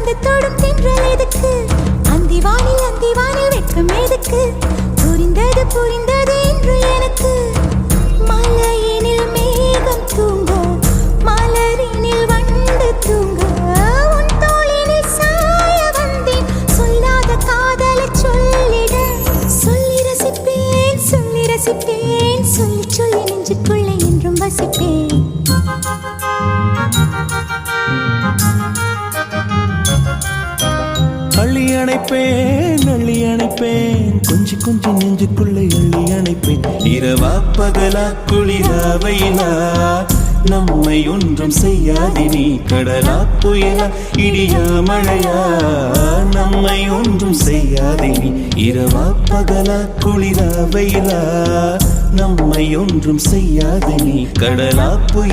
வந்து தொடும் தென்றல் எதுக்கு? அந்திவானில் வெட்கம் எதுக்கு? புரிந்தது என்று எனக்கு. மலையினில் மேகம் தூங்க, மலரினில் வண்டு தூங்க, உன் தோளினில் சாய வந்தேன். சொல்லாத காதலை சொல்லிட, சொல்லி ரசிப்பேன், சொல்லி சொல்லி நெஞ்சுக்குள்ளே என்றும் வசிப்பேன். அள்ளி அணைப்பேன், கொஞ்சி நெஞ்சுக்குள்ளே அள்ளி அணைப்பேன். இரவா பகலா குளிரா வெயிலா நம்மை ஒன்றும் செய்யாதினி. கடலா புயலா இடியா மழையா நம்மை ஒன்றும் செய்யாதினி. இரவா பகலா குளிரா வெயிலா நம்மை ஒன்றும் செய்யாதினி. கடலா புயலா